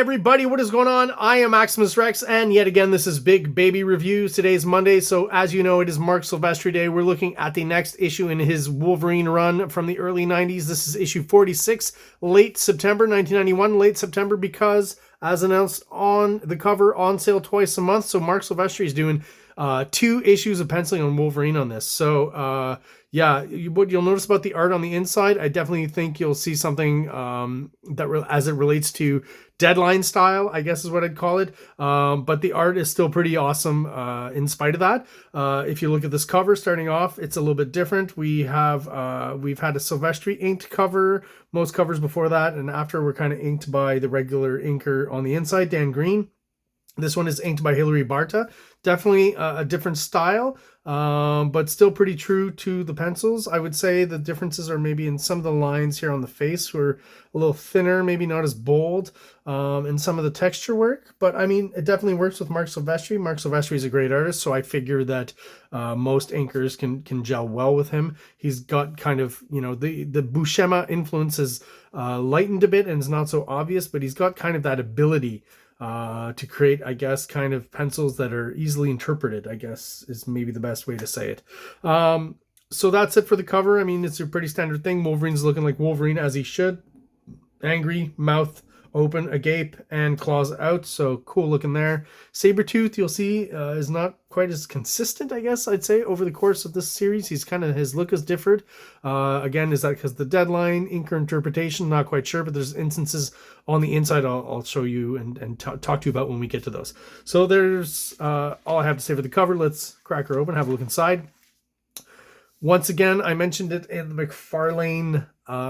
everybody, what is going on? I am Maximus Rex, and yet again, this is Big Baby Reviews. Today's Monday, so as you know, it is Marc Silvestri Day. We're looking at the next issue in his Wolverine run from the early 90s. This is issue 46, late September 1991. Late September because, as announced on the cover, on sale twice a month. So Marc Silvestri is doing 2 issues of penciling on Wolverine on this. So, yeah, what you'll notice about the art on the inside, I definitely think you'll see something as it relates to deadline style, I guess is what I'd call it. But the art is still pretty awesome in spite of that. If you look at this cover starting off, it's a little bit different. We've had a Silvestri inked cover. Most covers before that and after were kind of inked by the regular inker on the inside, Dan Green. This one is inked by Hilary Barta. Definitely a different style, but still pretty true to the pencils. I would say the differences are maybe in some of the lines here on the face were a little thinner, maybe not as bold in some of the texture work. But I mean, it definitely works with Marc Silvestri. Marc Silvestri is a great artist, so I figure that most inkers can gel well with him. He's got kind of, you know, the Buscema influence is lightened a bit and is not so obvious, but he's got kind of that ability to create, I guess, kind of pencils that are easily interpreted, I guess, is maybe the best way to say it. So that's it for the cover. I mean, it's a pretty standard thing. Wolverine's looking like Wolverine as he should. Angry, mouth open, agape, and claws out. So cool looking there. Sabretooth, you'll see, is not quite as consistent, I guess I'd say, over the course of this series. He's kind of, his look has differed. Again, is that because the deadline, inker interpretation? Not quite sure, but there's instances on the inside I'll show you and talk to you about when we get to those. So there's all I have to say for the cover. Let's crack her open, have a look inside. Once again, I mentioned it in the McFarlane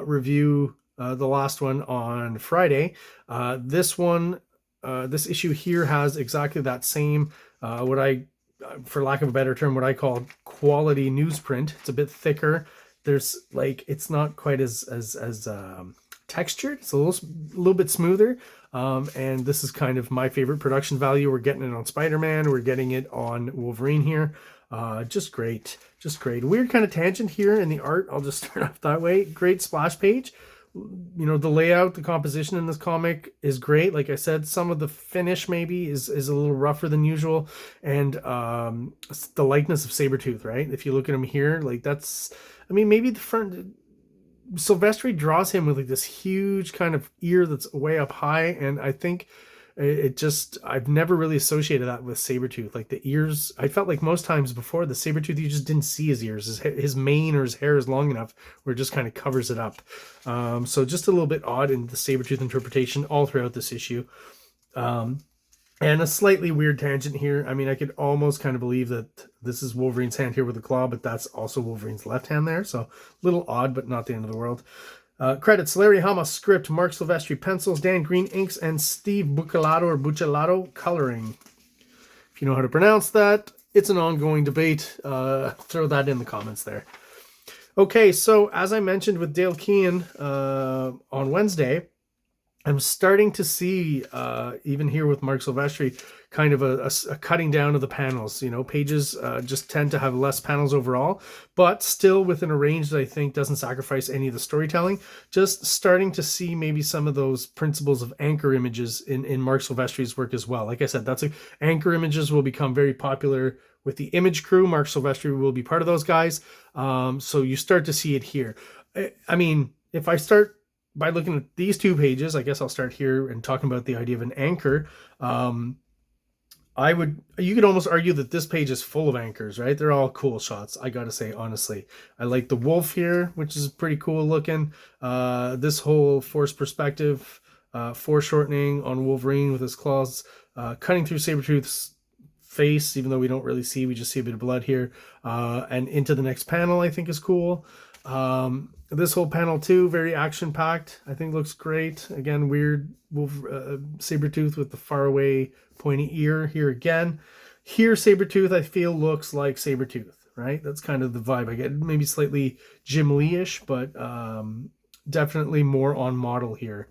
review, the last one on Friday. This issue here has exactly that same, what I, for lack of a better term, what I call quality newsprint. It's a bit thicker. There's like, it's not quite as textured. It's a little bit smoother. And this is kind of my favorite production value. We're getting it on Spider-Man. We're getting it on Wolverine here. Just great. Just great. Weird kind of tangent here in the art. I'll just start off that way. Great splash page. You know, the layout, the composition in this comic is great. Like I said, some of the finish maybe is a little rougher than usual. And the likeness of Sabretooth, right? If you look at him here, like that's, I mean, maybe the front, Silvestri draws him with like this huge kind of ear that's way up high. And I think it just, I've never really associated that with Sabretooth. Like the ears, I felt like most times before the Sabretooth, you just didn't see his ears. His mane or his hair is long enough where it just kind of covers it up. So just a little bit odd in the Sabretooth interpretation all throughout this issue. And a slightly weird tangent here. I mean, I could almost kind of believe that this is Wolverine's hand here with the claw, but that's also Wolverine's left hand there. So a little odd, but not the end of the world. Credits: Larry Hama script, Marc Silvestri pencils, Dan Green inks, and Steve Buccellato coloring. If you know how to pronounce that, it's an ongoing debate. Throw that in the comments there. Okay, so as I mentioned with Dale Keane on Wednesday, I'm starting to see, even here with Marc Silvestri, kind of a cutting down of the panels. You know, pages just tend to have less panels overall, but still within a range that I think doesn't sacrifice any of the storytelling. Just starting to see maybe some of those principles of anchor images in Marc Silvestri's work as well. Like I said, anchor images will become very popular with the Image crew. Marc Silvestri will be part of those guys. So you start to see it here. I mean, if I start by looking at these 2 pages, I guess I'll start here and talking about the idea of an anchor. You could almost argue that this page is full of anchors, right? They're all cool shots, I gotta say, honestly. I like the wolf here, which is pretty cool looking. This whole forced perspective, foreshortening on Wolverine with his claws, cutting through Sabretooth's face, even though we don't really see, we just see a bit of blood here. And into the next panel, I think is cool. This whole panel too, very action-packed. I think looks great. Again, weird Sabretooth with the faraway pointy ear here again. Here, Sabretooth, I feel, looks like Sabretooth, right? That's kind of the vibe I get. Maybe slightly Jim Lee-ish, but definitely more on model here.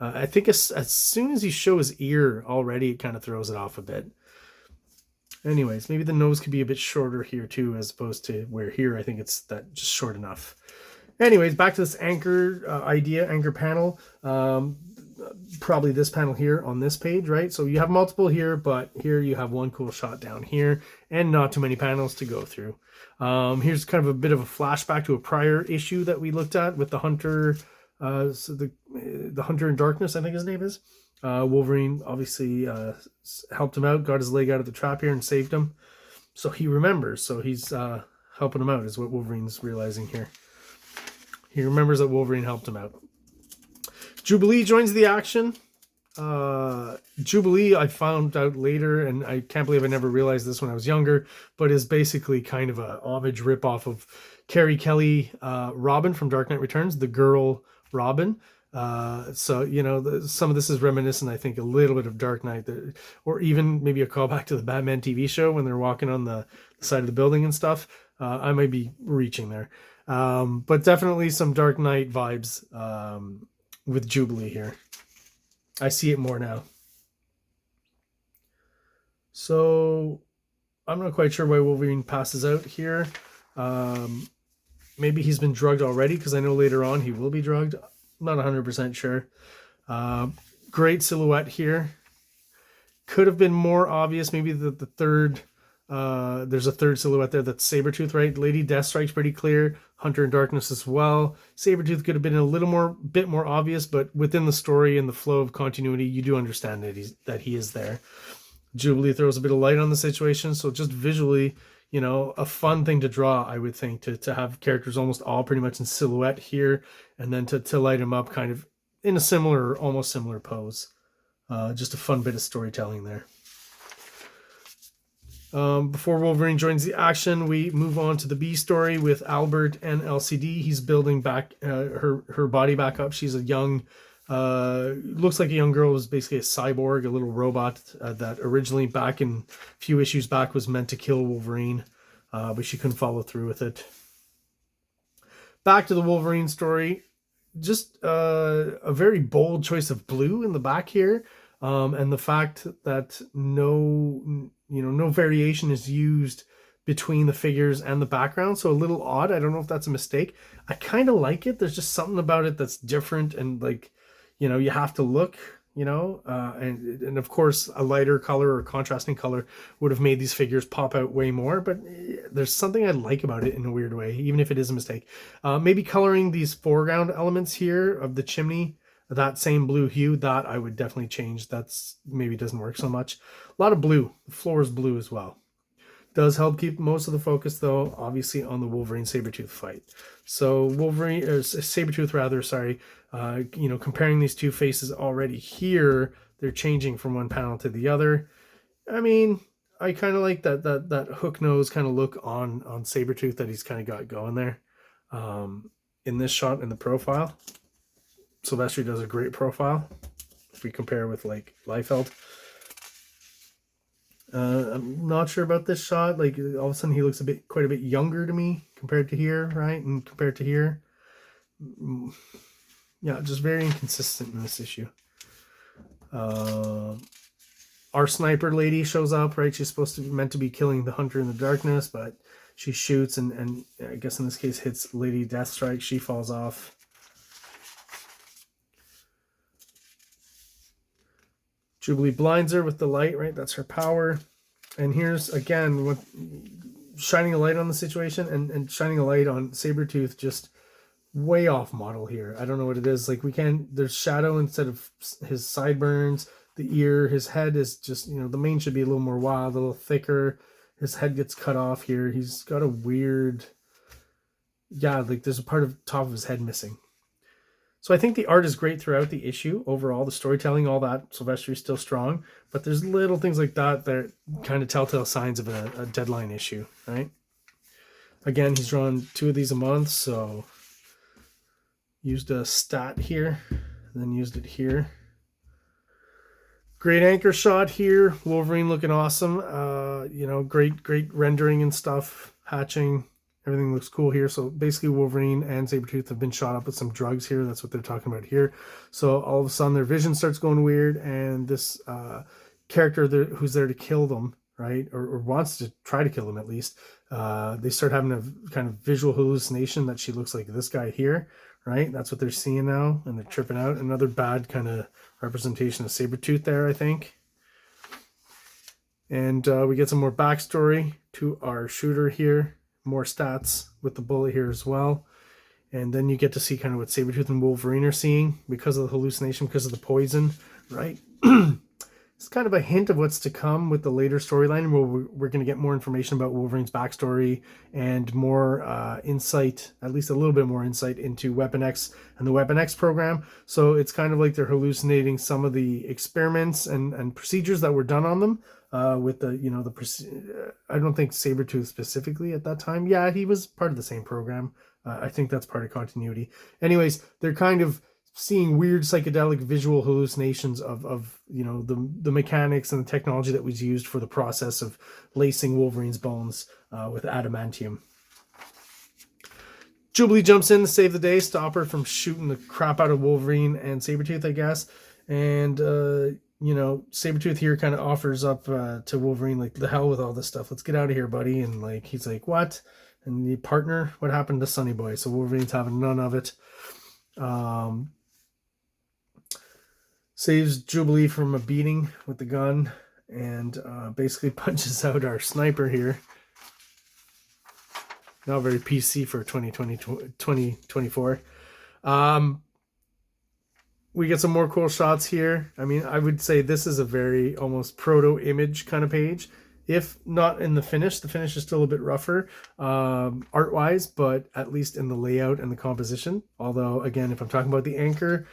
I think as soon as you show his ear already, it kind of throws it off a bit. Anyways, maybe the nose could be a bit shorter here too, as opposed to where here I think it's that just short enough. Anyways, back to this anchor idea, anchor panel. probably this panel here on this page, right? So you have multiple here, but here you have one cool shot down here and not too many panels to go through. Here's kind of a bit of a flashback to a prior issue that we looked at with the Hunter, so the Hunter in Darkness, I think his name is. Wolverine obviously helped him out, got his leg out of the trap here and saved him. So he remembers, so he's helping him out is what Wolverine's realizing here. He remembers that Wolverine helped him out. Jubilee joins the action. Jubilee, I found out later, and I can't believe I never realized this when I was younger, but is basically kind of a homage ripoff of Carrie Kelly Robin from Dark Knight Returns, the girl Robin. So, you know, some of this is reminiscent, I think, a little bit of Dark Knight, or even maybe a callback to the Batman TV show when they're walking on the side of the building and stuff. I might be reaching there. But definitely some Dark Knight vibes with Jubilee here. I see it more now. So I'm not quite sure why Wolverine passes out here. Maybe he's been drugged already, because I know later on he will be drugged. I'm not 100% sure. Great silhouette here. Could have been more obvious. Maybe the third... there's a third silhouette there that's Sabretooth, right? Lady Deathstrike's pretty clear. Hunter in Darkness as well. Sabretooth could have been a bit more obvious, but within the story and the flow of continuity, you do understand that he is there. Jubilee throws a bit of light on the situation, so just visually, you know, a fun thing to draw, I would think, to have characters almost all pretty much in silhouette here, and then to light them up kind of in a similar, almost similar pose. Just a fun bit of storytelling there. Before Wolverine joins the action, we move on to the B story with Albert and LCD. He's building back her body back up. She's a young, looks like a young girl, was basically a cyborg, a little robot that originally back in a few issues back was meant to kill Wolverine, but she couldn't follow through with it. Back to the Wolverine story, just a very bold choice of blue in the back here, and the fact that no variation is used between the figures and the background. So a little odd. I don't know if that's a mistake. I kind of like it. There's just something about it that's different, and like, you know, you have to look, you know, and of course a lighter color or contrasting color would have made these figures pop out way more, but there's something I like about it in a weird way, even if it is a mistake. Maybe coloring these foreground elements here of the chimney that same blue hue, that I would definitely change. That's maybe doesn't work so much. A lot of blue. The floor is blue as well. Does help keep most of the focus, though, obviously on the Wolverine Sabretooth fight. So Wolverine, or Sabretooth rather, sorry, you know, comparing these two faces already here, they're changing from one panel to the other. I mean, I kind of like that hook nose kind of look on Sabretooth that he's kind of got going there. In this shot in the profile, Silvestri does a great profile if we compare with like Liefeld. I'm not sure about this shot. Like all of a sudden he looks quite a bit younger to me compared to here, right? And compared to here. Yeah, just very inconsistent in this issue. Our sniper lady shows up, right? She's supposed to be meant to be killing the Hunter in the Darkness, but she shoots and I guess in this case hits Lady Deathstrike. She falls off. Jubilee blinds her with the light, right? That's her power. And here's, again, what shining a light on the situation and shining a light on Sabretooth, just way off model here. I don't know what it is. Like there's shadow instead of his sideburns, the ear, his head is just, you know, the mane should be a little more wild, a little thicker. His head gets cut off here. He's got a weird, yeah, like there's a part of top of his head missing. So I think the art is great throughout the issue. Overall, the storytelling, all that, Silvestri is still strong. But there's little things like that that are kind of telltale signs of a deadline issue, right? Again, he's drawn 2 of these a month, so used a stat here, and then used it here. Great anchor shot here. Wolverine looking awesome. You know, great rendering and stuff. Hatching. Everything looks cool here. So basically Wolverine and Sabretooth have been shot up with some drugs here. That's what they're talking about here. So all of a sudden their vision starts going weird, and this character who's there to kill them, right, or wants to try to kill them at least, they start having a kind of visual hallucination that she looks like this guy here, right? That's what they're seeing now, and they're tripping out. Another bad kind of representation of Sabretooth there, I think. And we get some more backstory to our shooter here. More stats with the bullet here as well. And then you get to see kind of what Sabretooth and Wolverine are seeing because of the hallucination, because of the poison, right? It's kind of a hint of what's to come with the later storyline, where we're going to get more information about Wolverine's backstory and more insight, at least a little bit more insight into Weapon X and the Weapon X program. So it's kind of like they're hallucinating some of the experiments and procedures that were done on them with the, you know, I don't think Sabretooth specifically at that time. Yeah, he was part of the same program. I think that's part of continuity. Anyways, they're kind of seeing weird psychedelic visual hallucinations of you know, the mechanics and the technology that was used for the process of lacing Wolverine's bones with adamantium. Jubilee jumps in to save the day, stop her from shooting the crap out of Wolverine and Sabretooth, I guess. And you know, Sabretooth here kind of offers up to Wolverine, like, the hell with all this stuff, let's get out of here, buddy. And like, he's like, what? And the partner, what happened to Sonny Boy? So Wolverine's having none of it. Saves Jubilee from a beating with the gun, and basically punches out our sniper here. Not very PC for 2024. We get some more cool shots here. I mean, I would say this is a very almost proto-image kind of page. If not in the finish is still a bit rougher art-wise, but at least in the layout and the composition. Although, again, if I'm talking about the anchor,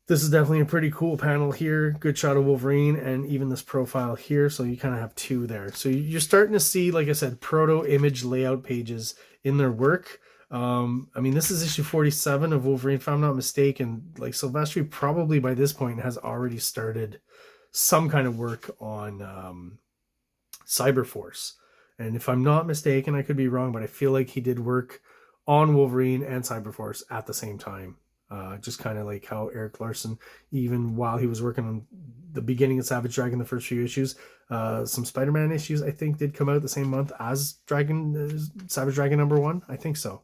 this is definitely a pretty cool panel here. Good shot of Wolverine and even this profile here. So you kind of have two there. So you're starting to see, like I said, proto-image layout pages in their work. I mean, this is issue 47 of Wolverine, if I'm not mistaken. Like, Silvestri probably by this point has already started some kind of work on Cyberforce. And if I'm not mistaken, I could be wrong, but I feel like he did work on Wolverine and Cyberforce at the same time. Just kind of like how Eric Larson, even while he was working on the beginning of Savage Dragon, the first few issues, some Spider-Man issues, I think, did come out the same month as Savage Dragon #1. I think so.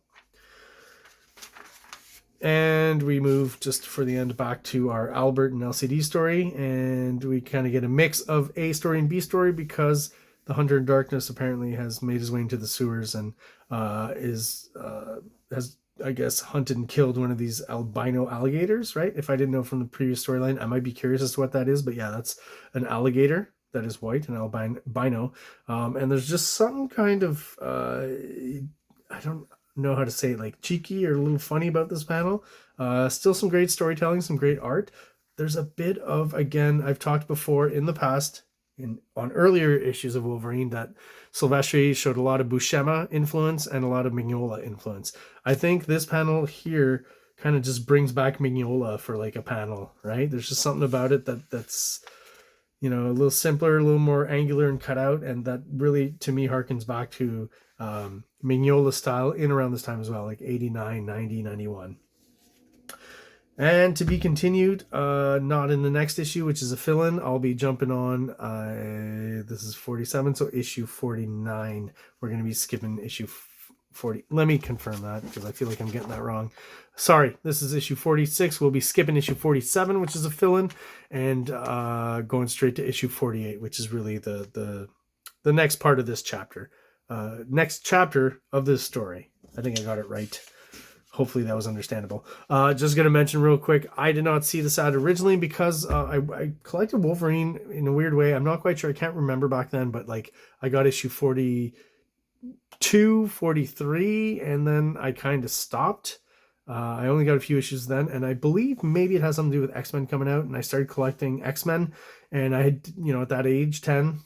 And we move just for the end back to our Albert and LCD story, and we kind of get a mix of A story and B story because the Hunter in Darkness apparently has made his way into the sewers and has, I guess, hunted and killed one of these albino alligators, right? If I didn't know from the previous storyline, I might be curious as to what that is, but yeah, that's an alligator that is white, an albino. And there's just some kind of, I don't know how to say it, like cheeky or a little funny about this panel. Still some great storytelling, some great art. There's a bit of, again, I've talked before in the past on earlier issues of Wolverine that Silvestri showed a lot of Buscema influence and a lot of Mignola influence. I think this panel here kind of just brings back Mignola for like a panel, right? There's just something about it that's, you know, a little simpler, a little more angular and cut out, and that really, to me, harkens back to Mignola style in around this time as well, like 89, 90, 91. And to be continued, not in the next issue, which is a fill-in. I'll be jumping on, this is 47, so issue 49. We're going to be skipping issue 40. Let me confirm that, because I feel like I'm getting that wrong. Sorry, this is issue 46. We'll be skipping issue 47, which is a fill-in, and going straight to issue 48, which is really the next part of this chapter. Next chapter of this story. I think I got it right. Hopefully that was understandable. Just going to mention real quick, I did not see this ad originally because I collected Wolverine in a weird way. I'm not quite sure. I can't remember back then, but like I got issue 42, 43, and then I kind of stopped. I only got a few issues then, and I believe maybe it has something to do with X-Men coming out, and I started collecting X-Men, and I had, you know, at that age, 10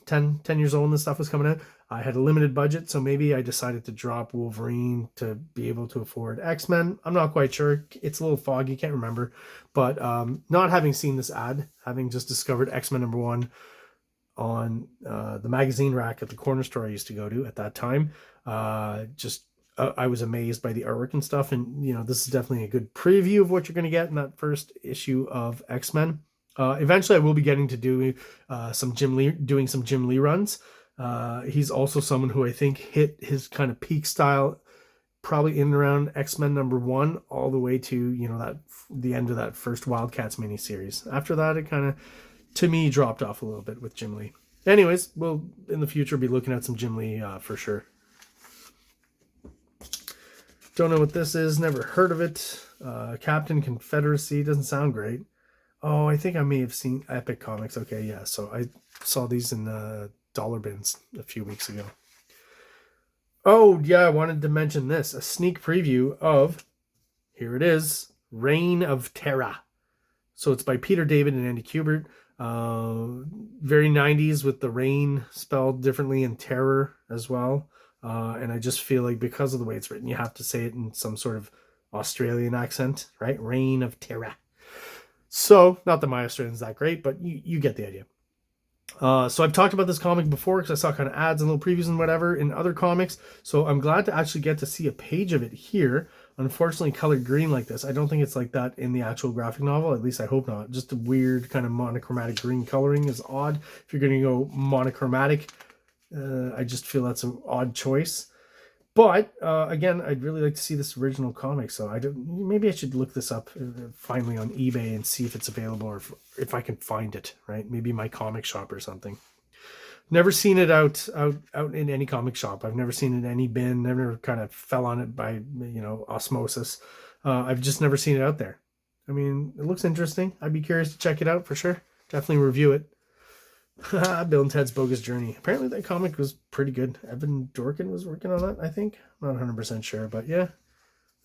years old when this stuff was coming out, I had a limited budget, so maybe I decided to drop Wolverine to be able to afford X-Men. I'm not quite sure. It's a little foggy, can't remember. But not having seen this ad, having just discovered X-Men #1 on the magazine rack at the corner store I used to go to at that time, I was amazed by the artwork and stuff. And, you know, this is definitely a good preview of what you're going to get in that first issue of X-Men. Eventually, I will be getting to do some Jim Lee runs. He's also someone who I think hit his kind of peak style probably in and around X-Men #1 all the way to, you know, that the end of that first Wildcats miniseries. After that, it kind of, to me, dropped off a little bit with Jim Lee. Anyways, we'll in the future be looking at some Jim Lee for sure. Don't know what this is. Never heard of it. Captain Confederacy doesn't sound great. Oh, I think I may have seen Epic Comics. Okay, yeah. So I saw these in dollar bins a few weeks ago. Oh, yeah, I wanted to mention this. A sneak preview of, here it is, Reign of Terra. So it's by Peter David and Andy Kubert. Very 90s with the rain spelled differently and terror as well. And I just feel like because of the way it's written, you have to say it in some sort of Australian accent, right? Reign of Terra. So, not that my Australian's that great, but you get the idea. So I've talked about this comic before because I saw kind of ads and little previews and whatever in other comics. So I'm glad to actually get to see a page of it here. Unfortunately, colored green like this. I don't think it's like that in the actual graphic novel. At least I hope not. Just a weird kind of monochromatic green coloring is odd. If you're going to go monochromatic, I just feel that's an odd choice. But again, I'd really like to see this original comic. So maybe I should look this up finally on eBay and see if it's available or if I can find it, right? Maybe my comic shop or something. Never seen it out in any comic shop. I've never seen it in any bin. Never kind of fell on it by, you know, osmosis. I've just never seen it out there. I mean, it looks interesting. I'd be curious to check it out for sure. Definitely review it. Bill and Ted's Bogus Journey. Apparently that comic was pretty good. Evan Dorkin was working on that, I think. I'm not 100% sure, but yeah.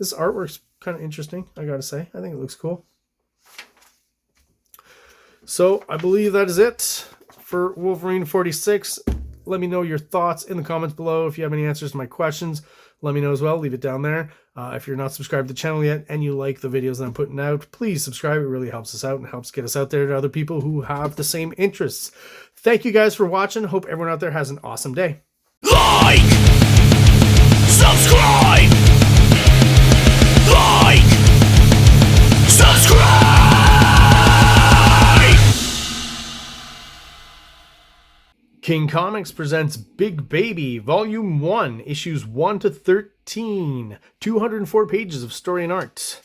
This artwork's kind of interesting, I gotta say. I think it looks cool. So, I believe that is it for Wolverine 46. Let me know your thoughts in the comments below. If you have any answers to my questions, let me know as well. Leave it down there. If you're not subscribed to the channel yet and you like the videos that I'm putting out, please subscribe. It really helps us out and helps get us out there to other people who have the same interests. Thank you guys for watching. Hope everyone out there has an awesome day. Like, subscribe, like, subscribe. King Comics presents Big Baby, Volume 1, Issues 1 to 13, 204 pages of story and art.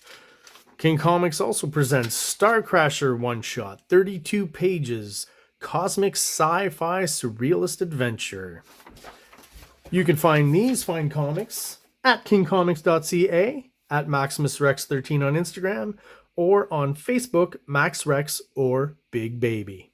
King Comics also presents Star Crasher one-shot, 32 pages, cosmic sci-fi surrealist adventure. You can find these fine comics at KingComics.CA, at MaximusRex13 on Instagram, or on Facebook, MaxRex or Big Baby.